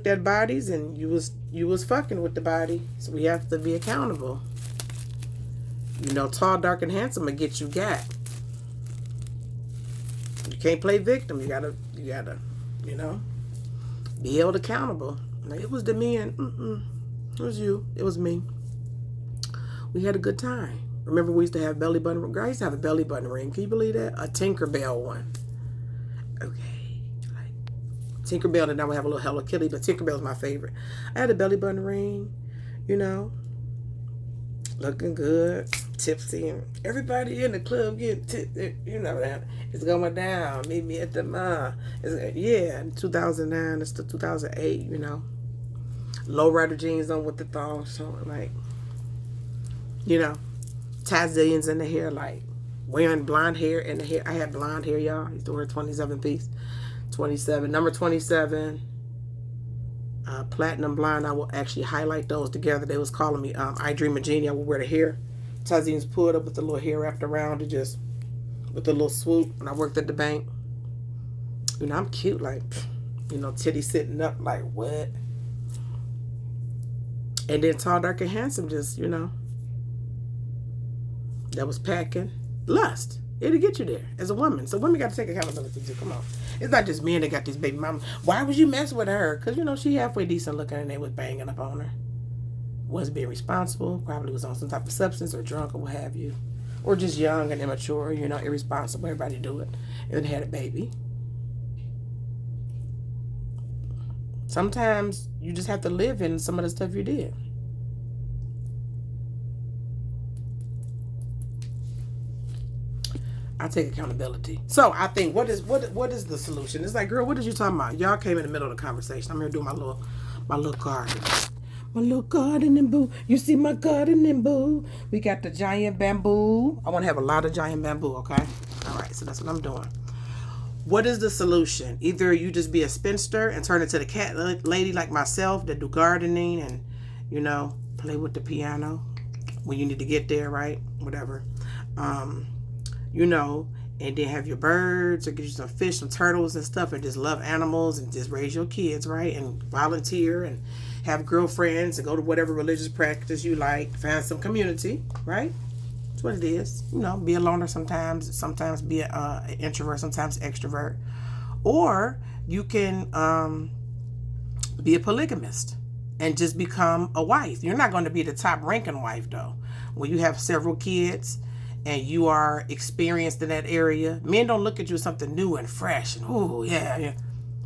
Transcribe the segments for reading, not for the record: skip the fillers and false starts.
looked at bodies and you was fucking with the body. So we have to be accountable. You know, tall, dark, and handsome will get you got. You can't play victim. You gotta, you know, be held accountable. Like, it was the men. It was you. It was me. We had a good time. Remember, we used to have belly button. Girl, I used to have a belly button ring. Can you believe that? A Tinkerbell one. Okay. Like, Tinkerbell, and now we have a little Hello Kitty, but Tinkerbell is my favorite. I had a belly button ring, you know, looking good, tipsy, and everybody in the club getting tipsy. You know that. It's going down. Meet me at the mall. Yeah, 2009. It's the 2008, you know. Lowrider jeans on with the thongs showing, like, you know, Tazillions in the hair, like, wearing blonde hair in the hair. I had blonde hair, y'all. I used to wear 27 piece. 27. Number 27. Platinum blonde. I will actually highlight those together. They was calling me I Dream of Jeannie. I would wear the hair. Tazillions pulled up with the little hair wrapped around it, just with the little swoop. When I worked at the bank. You know, I'm cute, like, you know, titty sitting up, like, what? And then tall, dark, and handsome, just, you know, that was packing. Lust. It'll get you there as a woman. So women got to take accountability too. Come on. It's not just men that got these baby mamas. Why would you mess with her? Because, you know, she halfway decent looking and they was banging up on her. Wasn't being responsible. Probably was on some type of substance or drunk or what have you. Or just young and immature, you know, irresponsible. Everybody do it. And had a baby. Sometimes you just have to live in some of the stuff you did. I take accountability. So I think, what is the solution? It's like, girl, what did you talking about? Y'all came in the middle of the conversation. I'm here doing my little garden. My little gardening boo. You see my gardening boo. We got the giant bamboo. I want to have a lot of giant bamboo, okay? All right, so that's what I'm doing. What is the solution? Either you just be a spinster and turn into the cat lady like myself that do gardening and, you know, play with the piano when you need to get there, right? Whatever. You know, and then have your birds or get you some fish, some turtles and stuff, and just love animals and just raise your kids, right? And volunteer and have girlfriends and go to whatever religious practice you like. Find some community, right? That's what it is. You know, be a loner sometimes be an introvert, sometimes extrovert. Or you can be a polygamist and just become a wife. You're not going to be the top ranking wife, though. When you have several kids and you are experienced in that area, men don't look at you as something new and fresh and, oh, yeah,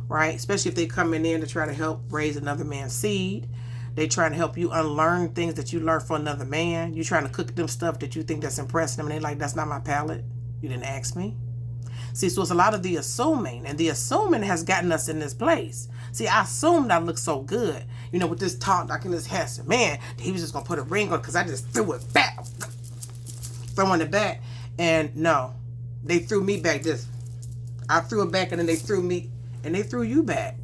right? Especially if they coming in to try to help raise another man's seed. They trying to help you unlearn things that you learned from another man. You trying to cook them stuff that you think that's impressing them, and they like, that's not my palate. You didn't ask me. See, so it's a lot of the assuming, and the assuming has gotten us in this place. See, I assumed I looked so good, you know, with this talk, like in this handsome man, he was just gonna put a ring on because I just threw it back. Throwing it back, and no, they threw me back. I threw it back, and then they threw me, and they threw you back,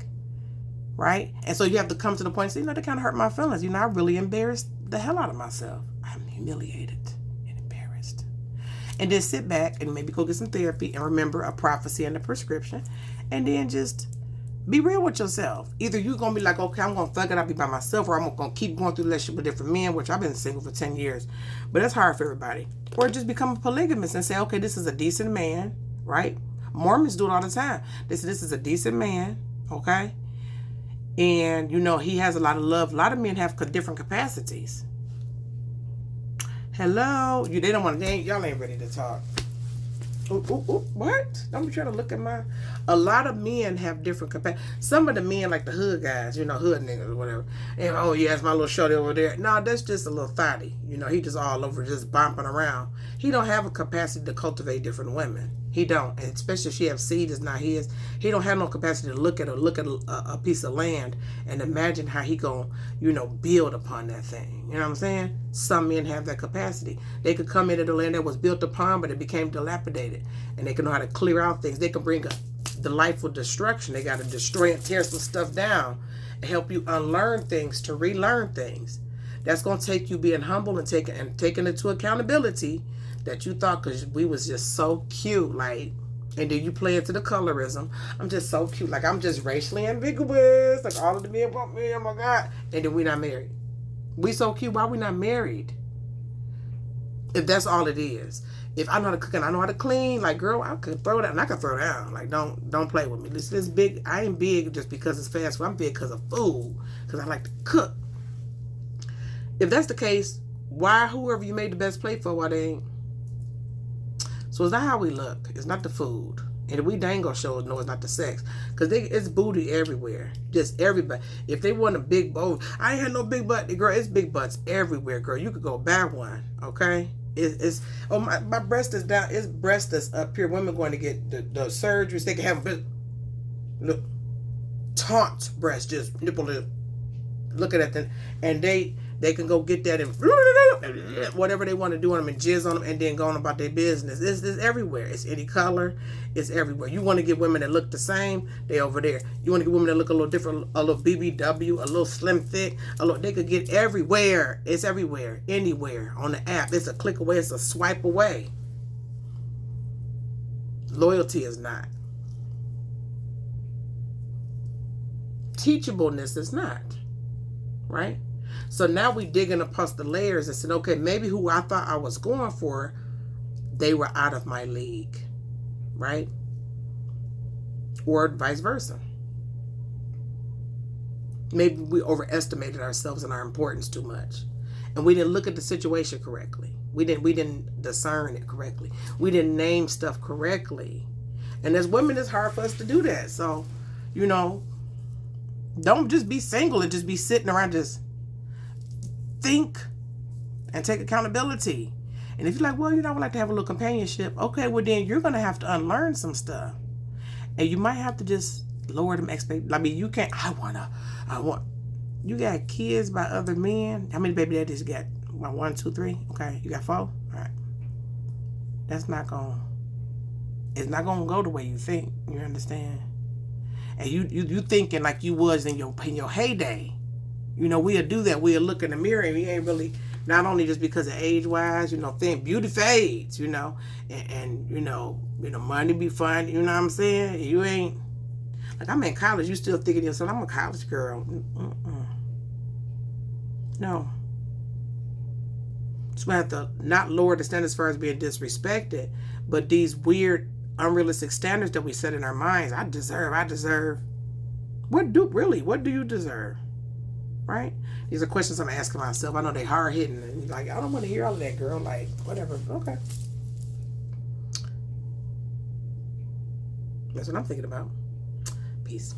right? And so you have to come to the point and say, you know, that kind of hurt my feelings. You know, I really embarrassed the hell out of myself. I'm humiliated and embarrassed. And then sit back and maybe go get some therapy and remember a prophecy and a prescription, and then just be real with yourself. Either you're going to be like, okay, I'm going to fuck it, I'll be by myself, or I'm going to keep going through relationship with different men, which I've been single for 10 years. But that's hard for everybody. Or just become a polygamist and say, okay, this is a decent man, right? Mormons do it all the time. They say, this is a decent man, okay? And, you know, he has a lot of love. A lot of men have different capacities. Hello? They don't want to, y'all ain't ready to talk. What? Don't be trying to look at my... A lot of men have different capacities. Some of the men, like the hood guys, you know, hood niggas or whatever. And, oh, yeah, that's my little shorty over there. No, that's just a little thotty. You know, he just all over just bumping around. He don't have a capacity to cultivate different women. He don't. And especially if she have seed is not his. He don't have no capacity to look at a piece of land and imagine how he gonna, you know, build upon that thing. You know what I'm saying? Some men have that capacity. They could come into the land that was built upon, but it became dilapidated. And they can know how to clear out things. They can bring a delightful destruction. They got to destroy and tear some stuff down and help you unlearn things to relearn things. That's going to take you being humble and taking into accountability that you thought because we was just so cute. Like, And then you play into the colorism. I'm just so cute. Like, I'm just racially ambiguous. Like, all of the men want me. Oh, my God. And then we not married. We so cute. Why we not married? If that's all it is. If I know how to cook and I know how to clean, like, girl, I could throw down. And I can throw down. Like, don't play with me. This big. I ain't big just because it's fast food. I'm big because of food. Because I like to cook. If that's the case, why whoever you made the best plate for, why they ain't? So it's not how we look. It's not the food. And we dang gonna show no, it's not the sex. Because it's booty everywhere. Just everybody. If they want a big boat, I ain't had no big butt. Girl, it's big butts everywhere, girl. You could go buy one, okay? Oh, my breast is down. It's breast that's up here. Women going to get the surgeries. They can have a bit, look, taunt breast, just nipple looking at them. And they can go get that and whatever they want to do on them and jizz on them and then go on about their business. It's everywhere. It's any color. It's everywhere. You want to get women that look the same, they over there. You want to get women that look a little different, a little BBW, a little slim thick, they could get everywhere. It's everywhere, anywhere on the app. It's a click away. It's a swipe away. Loyalty is not. Teachableness is not. Right? So now we digging across the layers and said, okay, maybe who I thought I was going for, they were out of my league, right? Or vice versa. Maybe we overestimated ourselves and our importance too much. And we didn't look at the situation correctly. We didn't discern it correctly. We didn't name stuff correctly. And as women, it's hard for us to do that. So, don't just be single and just be sitting around, just think and take accountability. And if you're like, well, I would like to have a little companionship. Okay, well then you're going to have to unlearn some stuff. And you might have to just lower them expectations. I mean, you can't, you got kids by other men. How many baby daddies you got? 1, 2, 3? Okay, you got 4? All right. It's not going to go the way you think. You understand? And you thinking like you was in your heyday. We'll do that. We'll look in the mirror and we ain't really, not only just because of age-wise, think beauty fades, and money be fun, you know what I'm saying? You ain't, like, I'm in college, you still thinking to yourself, I'm a college girl. No. So we have to not lower the standards as far as being disrespected, but these weird, unrealistic standards that we set in our minds. I deserve. What do you deserve? Right? These are questions I'm asking myself. I know they hard hitting. And like, I don't want to hear all of that, girl. Like, whatever. Okay. That's what I'm thinking about. Peace.